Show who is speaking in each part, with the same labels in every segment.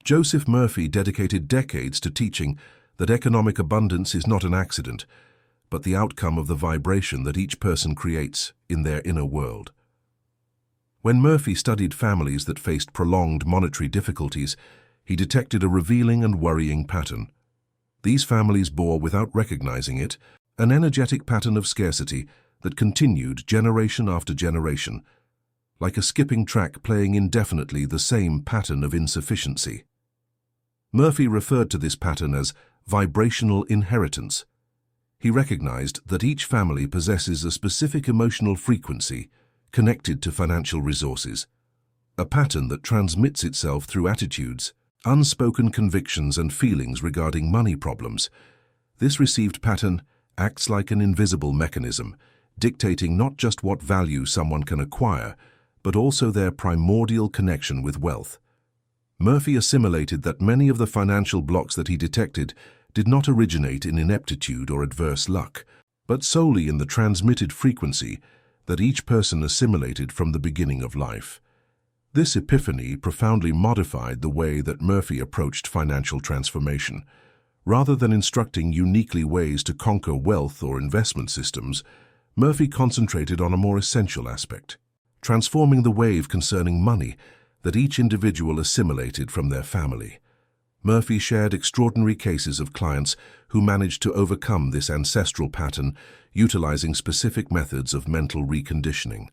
Speaker 1: Joseph Murphy dedicated decades to teaching that economic abundance is not an accident, but the outcome of the vibration that each person creates in their inner world. When Murphy studied families that faced prolonged monetary difficulties, he detected a revealing and worrying pattern. These families bore, without recognizing it, an energetic pattern of scarcity that continued generation after generation, like a skipping track playing indefinitely the same pattern of insufficiency. Murphy referred to this pattern as vibrational inheritance. He recognized that each family possesses a specific emotional frequency connected to financial resources, a pattern that transmits itself through attitudes, unspoken convictions and feelings regarding money problems. This received pattern acts like an invisible mechanism, dictating not just what value someone can acquire, but also their primordial connection with wealth. Murphy assimilated that many of the financial blocks that he detected did not originate in ineptitude or adverse luck, but solely in the transmitted frequency that each person assimilated from the beginning of life. This epiphany profoundly modified the way that Murphy approached financial transformation. Rather than instructing uniquely ways to conquer wealth or investment systems, Murphy concentrated on a more essential aspect, transforming the wave concerning money that each individual assimilated from their family. Murphy shared extraordinary cases of clients who managed to overcome this ancestral pattern utilizing specific methods of mental reconditioning.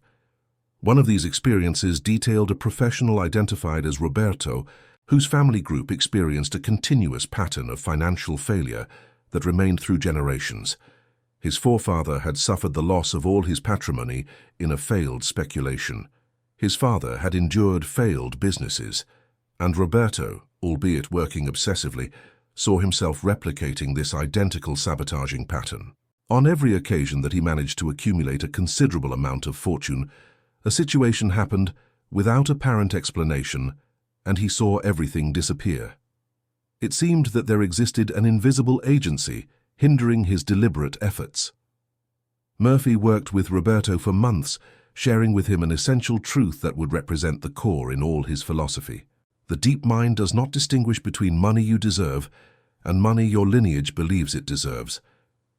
Speaker 1: One of these experiences detailed a professional identified as Roberto, whose family group experienced a continuous pattern of financial failure that remained through generations. His forefather had suffered the loss of all his patrimony in a failed speculation. His father had endured failed businesses, and Roberto, albeit working obsessively, saw himself replicating this identical sabotaging pattern. On every occasion that he managed to accumulate a considerable amount of fortune, a situation happened without apparent explanation, and he saw everything disappear. It seemed that there existed an invisible agency hindering his deliberate efforts. Murphy worked with Roberto for months, sharing with him an essential truth that would represent the core in all his philosophy. The deep mind does not distinguish between money you deserve and money your lineage believes it deserves.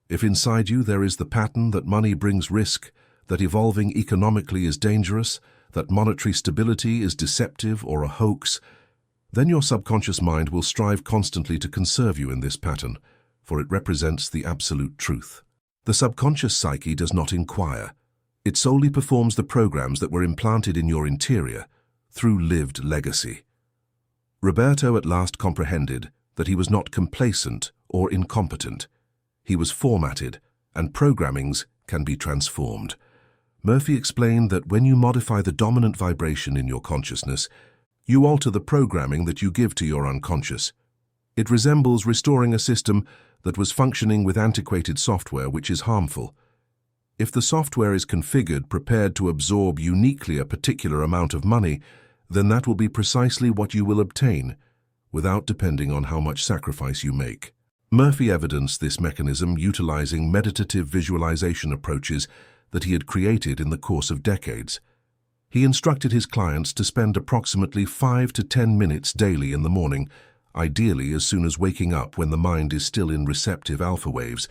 Speaker 1: If inside you there is the pattern that money brings risk, that evolving economically is dangerous, that monetary stability is deceptive or a hoax, then your subconscious mind will strive constantly to conserve you in this pattern, for it represents the absolute truth. The subconscious psyche does not inquire. It solely performs the programs that were implanted in your interior through lived legacy. Roberto at last comprehended that he was not complacent or incompetent. He was formatted, and programmings can be transformed. Murphy explained that when you modify the dominant vibration in your consciousness, you alter the programming that you give to your unconscious. It resembles restoring a system that was functioning with antiquated software which is harmful. If the software is configured, prepared to absorb uniquely a particular amount of money, then that will be precisely what you will obtain, without depending on how much sacrifice you make. Murphy evidenced this mechanism utilizing meditative visualization approaches that he had created in the course of decades. He instructed his clients to spend approximately 5 to 10 minutes daily in the morning, ideally as soon as waking up when the mind is still in receptive alpha waves,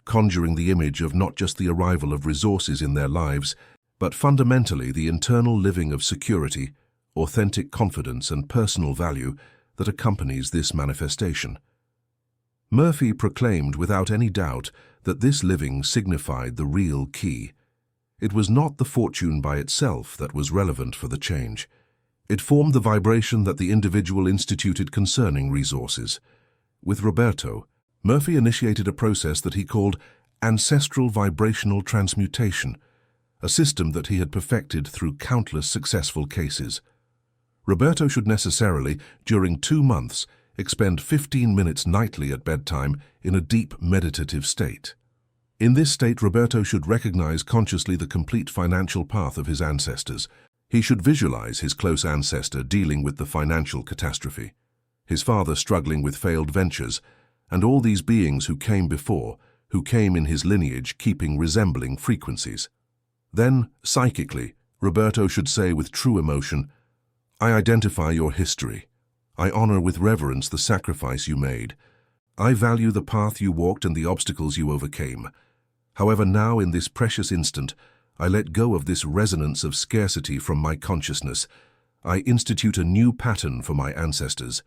Speaker 1: conjuring the image of not just the arrival of resources in their lives, but fundamentally the internal living of security, authentic confidence and personal value that accompanies this manifestation. Murphy proclaimed without any doubt that this living signified the real key. It was not the fortune by itself that was relevant for the change. It formed the vibration that the individual instituted concerning resources. With Roberto, Murphy initiated a process that he called Ancestral Vibrational Transmutation, a system that he had perfected through countless successful cases. Roberto should necessarily, during 2 months, expend 15 minutes nightly at bedtime in a deep meditative state. In this state, Roberto should recognize consciously the complete financial path of his ancestors. He should visualize his close ancestor dealing with the financial catastrophe, his father struggling with failed ventures, and all these beings who came before, who came in his lineage keeping resembling frequencies. Then, psychically, Roberto should say with true emotion, "I identify your history. I honor with reverence the sacrifice you made. I value the path you walked and the obstacles you overcame. However, now in this precious instant, I let go of this resonance of scarcity from my consciousness. I institute a new pattern for my ancestors.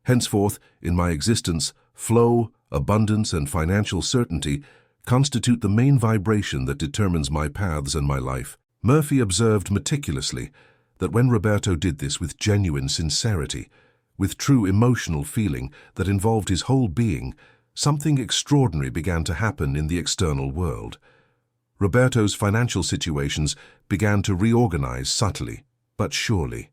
Speaker 1: Henceforth, in my existence, flow, abundance, and financial certainty constitute the main vibration that determines my paths and my life. Murphy observed meticulously that when Roberto did this with genuine sincerity, with true emotional feeling that involved his whole being, something extraordinary began to happen in the external world. Roberto's financial situations began to reorganize subtly, but surely.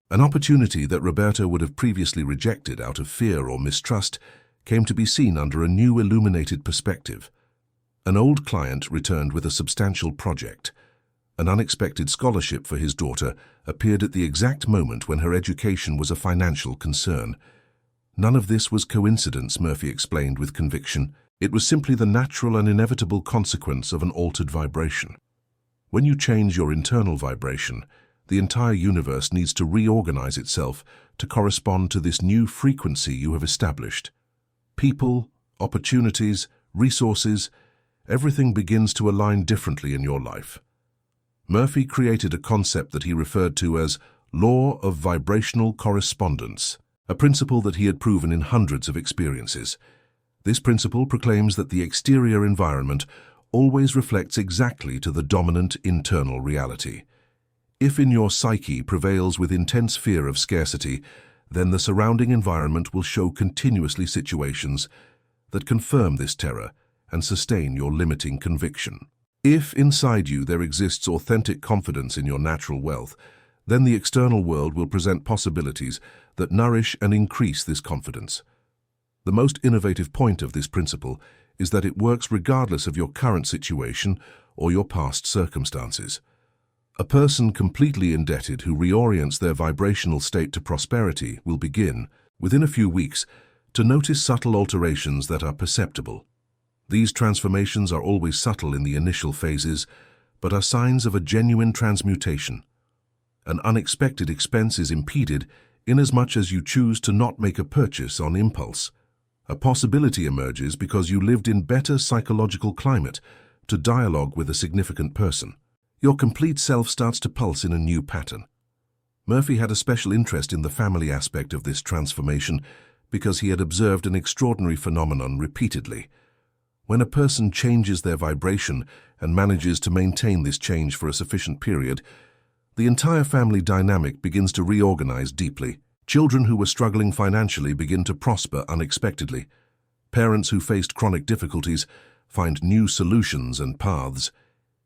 Speaker 1: An opportunity that Roberto would have previously rejected out of fear or mistrust came to be seen under a new illuminated perspective. An old client returned with a substantial project. An unexpected scholarship for his daughter appeared at the exact moment when her education was a financial concern. None of this was coincidence, Murphy explained with conviction. It was simply the natural and inevitable consequence of an altered vibration. When you change your internal vibration, the entire universe needs to reorganize itself to correspond to this new frequency you have established. People, opportunities, resources, everything begins to align differently in your life. Murphy created a concept that he referred to as Law of Vibrational Correspondence, a principle that he had proven in hundreds of experiences. This principle proclaims that the exterior environment always reflects exactly to the dominant internal reality. If in your psyche prevails with intense fear of scarcity, then the surrounding environment will show continuously situations that confirm this terror and sustain your limiting conviction. If inside you there exists authentic confidence in your natural wealth, then the external world will present possibilities that nourish and increase this confidence. The most innovative point of this principle is that it works regardless of your current situation or your past circumstances. A person completely indebted who reorients their vibrational state to prosperity will begin, within a few weeks, to notice subtle alterations that are perceptible. These transformations are always subtle in the initial phases, but are signs of a genuine transmutation. An unexpected expense is impeded inasmuch as you choose to not make a purchase on impulse. A possibility emerges because you lived in better psychological climate to dialogue with a significant person. Your complete self starts to pulse in a new pattern. Murphy had a special interest in the family aspect of this transformation because he had observed an extraordinary phenomenon repeatedly. When a person changes their vibration and manages to maintain this change for a sufficient period, the entire family dynamic begins to reorganize deeply. Children who were struggling financially begin to prosper unexpectedly. Parents who faced chronic difficulties find new solutions and paths.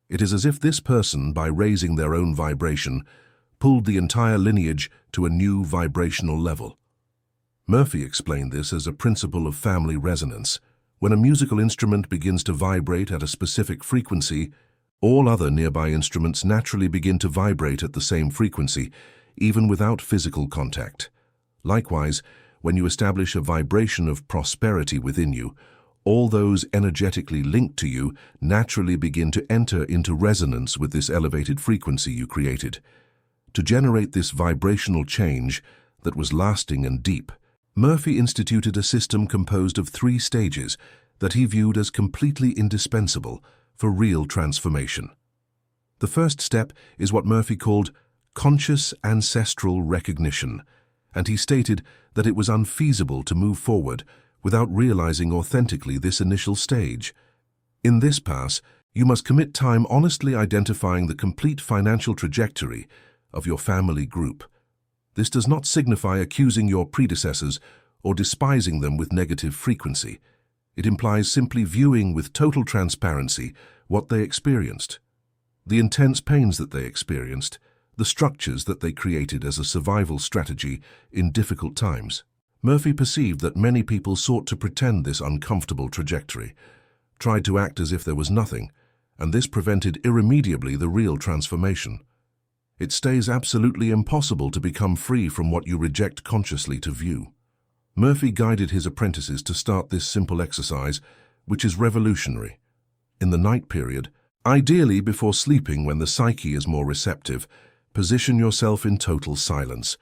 Speaker 1: It is as if this person, by raising their own vibration, pulled the entire lineage to a new vibrational level. Murphy explained this as a principle of family resonance. When a musical instrument begins to vibrate at a specific frequency, all other nearby instruments naturally begin to vibrate at the same frequency, even without physical contact. Likewise, when you establish a vibration of prosperity within you, all those energetically linked to you naturally begin to enter into resonance with this elevated frequency you created. To generate this vibrational change that was lasting and deep, Murphy instituted a system composed of 3 stages that he viewed as completely indispensable for real transformation. The first step is what Murphy called conscious ancestral recognition, and he stated that it was unfeasible to move forward without realizing authentically this initial stage. In this pass, you must commit time honestly identifying the complete financial trajectory of your family group. This does not signify accusing your predecessors or despising them with negative frequency. It implies simply viewing with total transparency what they experienced, the intense pains that they experienced, the structures that they created as a survival strategy in difficult times. Murphy perceived that many people sought to pretend this uncomfortable trajectory, tried to act as if there was nothing, and this prevented irremediably the real transformation. It stays absolutely impossible to become free from what you reject consciously to view. Murphy guided his apprentices to start this simple exercise, which is revolutionary. In the night period, ideally before sleeping when the psyche is more receptive, position yourself in total silence.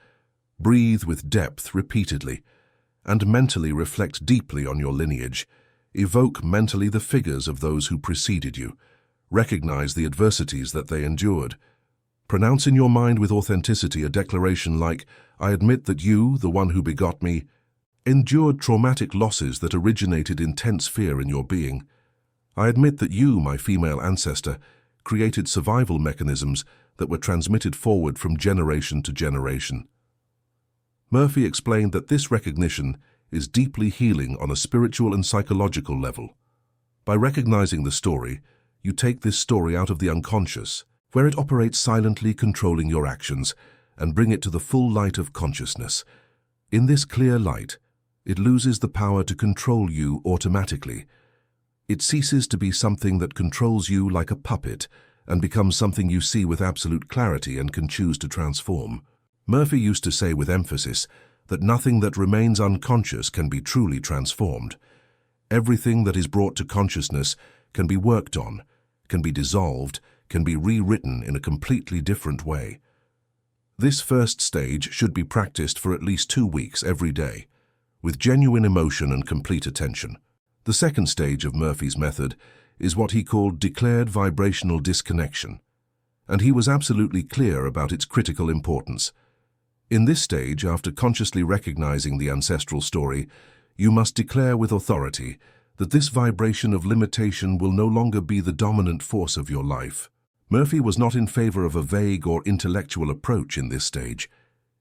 Speaker 1: Breathe with depth repeatedly, and mentally reflect deeply on your lineage. Evoke mentally the figures of those who preceded you. Recognize the adversities that they endured. Pronounce in your mind with authenticity a declaration like, "I admit that you, the one who begot me, endured traumatic losses that originated intense fear in your being. I admit that you, my female ancestor, created survival mechanisms that were transmitted forward from generation to generation." Murphy explained that this recognition is deeply healing on a spiritual and psychological level. By recognizing the story, you take this story out of the unconscious, where it operates silently controlling your actions, and bring it to the full light of consciousness. In this clear light, it loses the power to control you automatically. It ceases to be something that controls you like a puppet and becomes something you see with absolute clarity and can choose to transform. Murphy used to say with emphasis that nothing that remains unconscious can be truly transformed. Everything that is brought to consciousness can be worked on, can be dissolved, can be rewritten in a completely different way. This first stage should be practiced for at least 2 weeks every day, with genuine emotion and complete attention. The second stage of Murphy's method is what he called declared vibrational disconnection, and he was absolutely clear about its critical importance. In this stage, after consciously recognizing the ancestral story, you must declare with authority that this vibration of limitation will no longer be the dominant force of your life. Murphy was not in favor of a vague or intellectual approach in this stage.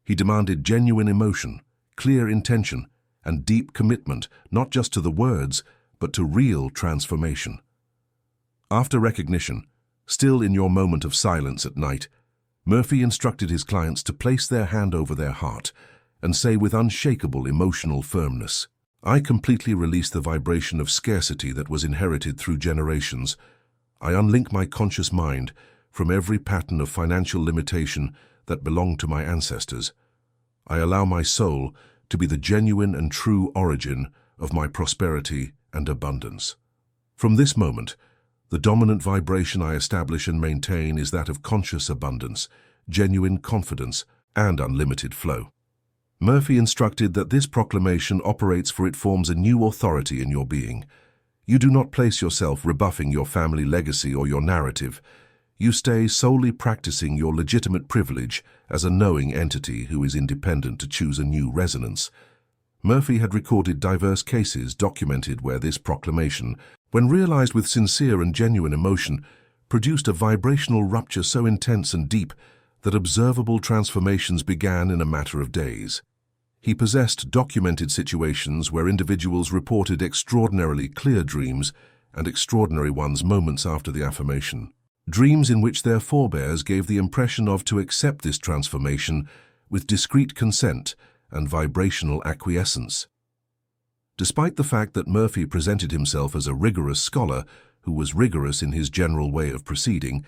Speaker 1: He demanded genuine emotion, clear intention, and deep commitment, not just to the words, but to real transformation. After recognition, still in your moment of silence at night, Murphy instructed his clients to place their hand over their heart and say with unshakable emotional firmness, "I completely release the vibration of scarcity that was inherited through generations. I unlink my conscious mind from every pattern of financial limitation that belonged to my ancestors. I allow my soul to be the genuine and true origin of my prosperity and abundance." From this moment, the dominant vibration I establish and maintain is that of conscious abundance, genuine confidence, and unlimited flow. Murphy instructed that this proclamation operates for it forms a new authority in your being. You do not place yourself rebuffing your family legacy or your narrative. You stay solely practicing your legitimate privilege as a knowing entity who is independent to choose a new resonance. Murphy had recorded diverse cases documented where this proclamation, when realized with sincere and genuine emotion, produced a vibrational rupture so intense and deep that observable transformations began in a matter of days. He possessed documented situations where individuals reported extraordinarily clear dreams and extraordinary ones moments after the affirmation. Dreams in which their forebears gave the impression of to accept this transformation with discreet consent and vibrational acquiescence. Despite the fact that Murphy presented himself as a rigorous scholar who was rigorous in his general way of proceeding,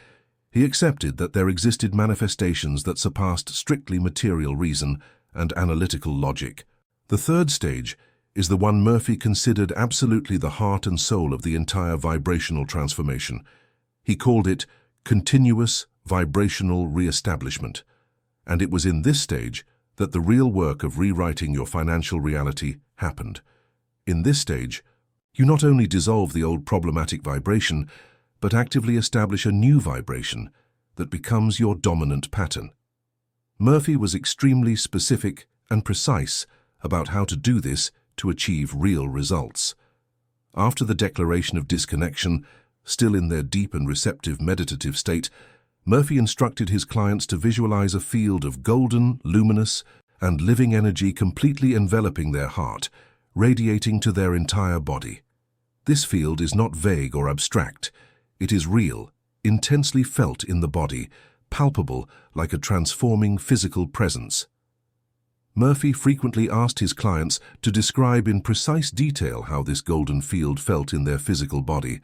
Speaker 1: he accepted that there existed manifestations that surpassed strictly material reason and analytical logic. The third stage is the one Murphy considered absolutely the heart and soul of the entire vibrational transformation. He called it continuous vibrational re-establishment, and it was in this stage that the real work of rewriting your financial reality happened. In this stage, you not only dissolve the old problematic vibration, but actively establish a new vibration that becomes your dominant pattern. Murphy was extremely specific and precise about how to do this to achieve real results. After the declaration of disconnection, still in their deep and receptive meditative state, Murphy instructed his clients to visualize a field of golden, luminous, and living energy completely enveloping their heart, radiating to their entire body. This field is not vague or abstract. It is real, intensely felt in the body, palpable like a transforming physical presence. Murphy frequently asked his clients to describe in precise detail how this golden field felt in their physical body.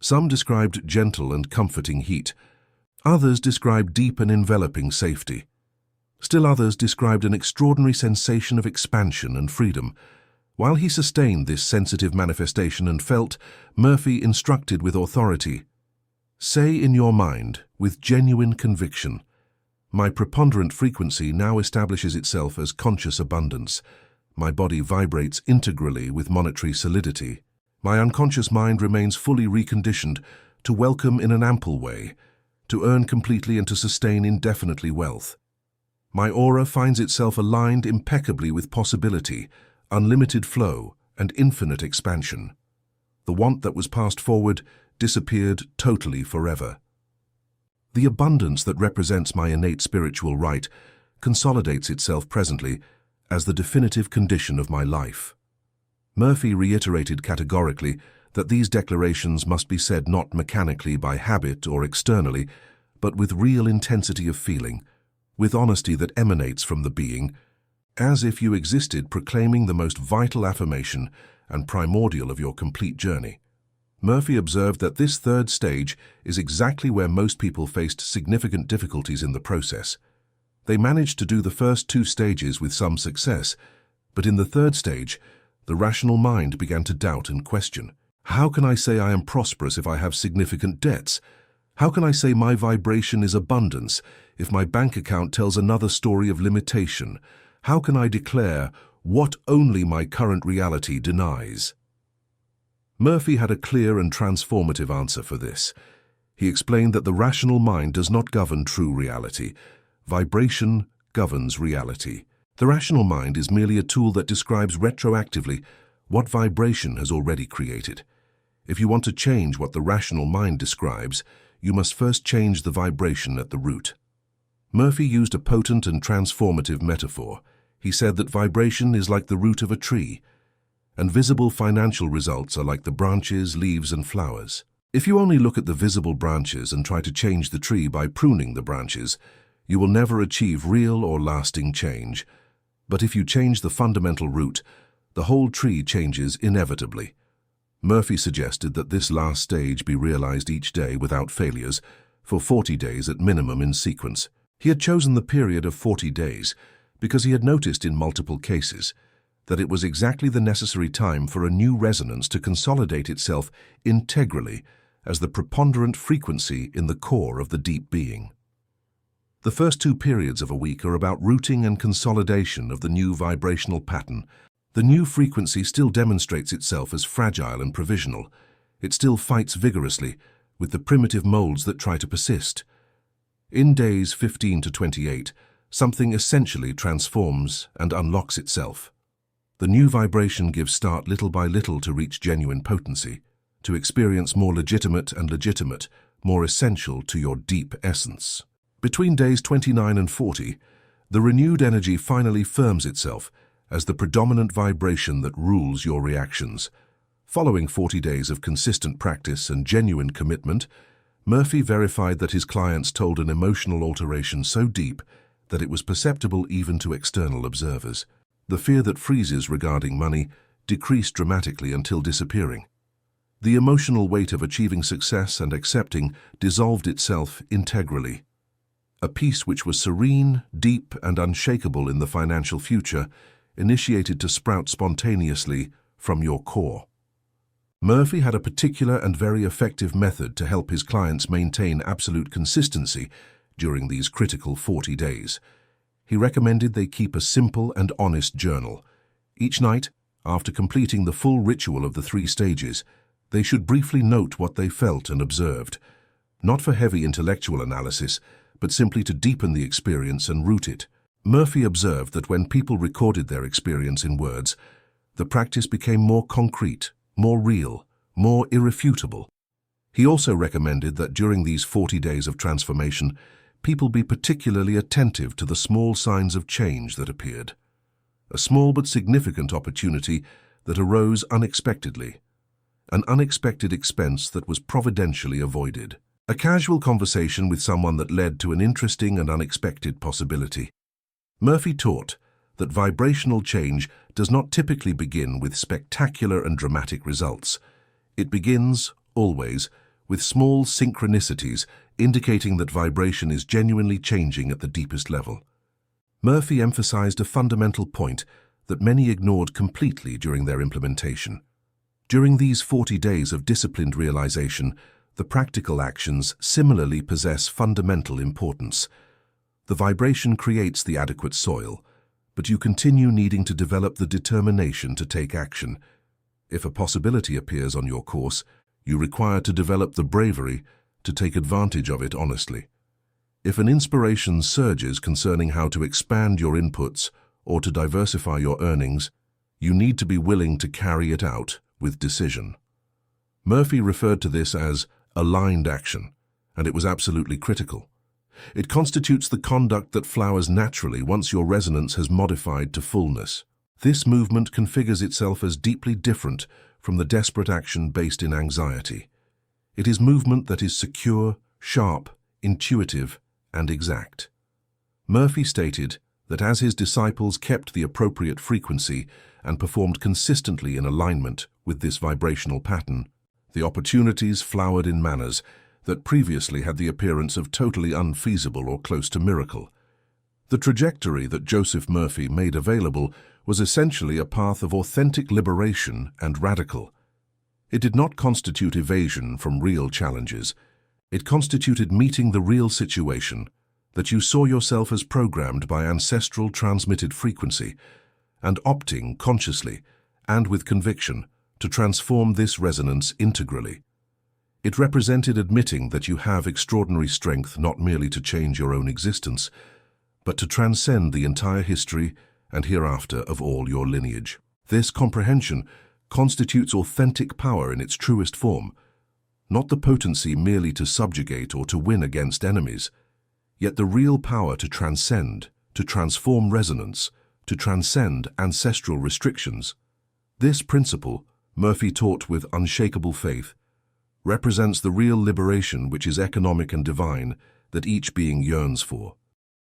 Speaker 1: Some described gentle and comforting heat. Others described deep and enveloping safety. Still others described an extraordinary sensation of expansion and freedom. While he sustained this sensitive manifestation and felt, Murphy instructed with authority, "Say in your mind, with genuine conviction, My preponderant frequency now establishes itself as conscious abundance. My body vibrates integrally with monetary solidity. My unconscious mind remains fully reconditioned to welcome in an ample way, to earn completely and to sustain indefinitely wealth. My aura finds itself aligned impeccably with possibility, unlimited flow, and infinite expansion. The want that was passed forward disappeared totally forever. The abundance that represents my innate spiritual right consolidates itself presently as the definitive condition of my life. Murphy reiterated categorically that these declarations must be said not mechanically by habit or externally, but with real intensity of feeling, with honesty that emanates from the being, as if you existed proclaiming the most vital affirmation and primordial of your complete journey. Murphy observed that this third stage is exactly where most people faced significant difficulties in the process. They managed to do the first two stages with some success, but in the third stage, the rational mind began to doubt and question. How can I say I am prosperous if I have significant debts? How can I say my vibration is abundance if my bank account tells another story of limitation? How can I declare what only my current reality denies? Murphy had a clear and transformative answer for this. He explained that the rational mind does not govern true reality. Vibration governs reality. The rational mind is merely a tool that describes retroactively what vibration has already created. If you want to change what the rational mind describes, you must first change the vibration at the root. Murphy used a potent and transformative metaphor. He said that vibration is like the root of a tree, and visible financial results are like the branches, leaves, and flowers. If you only look at the visible branches and try to change the tree by pruning the branches, you will never achieve real or lasting change. But if you change the fundamental root, the whole tree changes inevitably. Murphy suggested that this last stage be realized each day without failures, for 40 days at minimum in sequence. He had chosen the period of 40 days because he had noticed in multiple cases that it was exactly the necessary time for a new resonance to consolidate itself integrally as the preponderant frequency in the core of the deep being. The first two periods of a week are about rooting and consolidation of the new vibrational pattern. The new frequency still demonstrates itself as fragile and provisional. It still fights vigorously with the primitive molds that try to persist. In days 15 to 28, something essentially transforms and unlocks itself. The new vibration gives start little by little to reach genuine potency, to experience more legitimate and legitimate, more essential to your deep essence. Between days 29 and 40, the renewed energy finally firms itself as the predominant vibration that rules your reactions. Following 40 days of consistent practice and genuine commitment, Murphy verified that his clients told an emotional alteration so deep that it was perceptible even to external observers. The fear that freezes regarding money decreased dramatically until disappearing. The emotional weight of achieving success and accepting dissolved itself integrally. A peace which was serene, deep, and unshakable in the financial future initiated to sprout spontaneously from your core. Murphy had a particular and very effective method to help his clients maintain absolute consistency during these critical 40 days. He recommended they keep a simple and honest journal. Each night, after completing the full ritual of the 3 stages, they should briefly note what they felt and observed, not for heavy intellectual analysis, but simply to deepen the experience and root it. Murphy observed that when people recorded their experience in words, the practice became more concrete, more real, more irrefutable. He also recommended that during these 40 days of transformation, people be particularly attentive to the small signs of change that appeared. A small but significant opportunity that arose unexpectedly. An unexpected expense that was providentially avoided. A casual conversation with someone that led to an interesting and unexpected possibility. Murphy taught that vibrational change does not typically begin with spectacular and dramatic results. It begins, always, with small synchronicities indicating that vibration is genuinely changing at the deepest level. Murphy emphasized a fundamental point that many ignored completely during their implementation. During these 40 days of disciplined realization, the practical actions similarly possess fundamental importance. The vibration creates the adequate soil, but you continue needing to develop the determination to take action. If a possibility appears on your course, you require to develop the bravery to take advantage of it honestly. If an inspiration surges concerning how to expand your inputs or to diversify your earnings, you need to be willing to carry it out with decision. Murphy referred to this as aligned action, and it was absolutely critical. It constitutes the conduct that flowers naturally once your resonance has modified to fullness. This movement configures itself as deeply different from the desperate action based in anxiety. It is movement that is secure, sharp, intuitive, and exact. Murphy stated that as his disciples kept the appropriate frequency and performed consistently in alignment with this vibrational pattern, the opportunities flowered in manners that previously had the appearance of totally unfeasible or close to miracle. The trajectory that Joseph Murphy made available was essentially a path of authentic liberation and radical. It did not constitute evasion from real challenges. It constituted meeting the real situation, that you saw yourself as programmed by ancestral transmitted frequency, and opting consciously and with conviction to transform this resonance integrally. It represented admitting that you have extraordinary strength not merely to change your own existence, but to transcend the entire history and hereafter of all your lineage. This comprehension constitutes authentic power in its truest form, not the potency merely to subjugate or to win against enemies, yet the real power to transcend, to transform resonance, to transcend ancestral restrictions. This principle, Murphy taught with unshakable faith, represents the real liberation which is economic and divine that each being yearns for.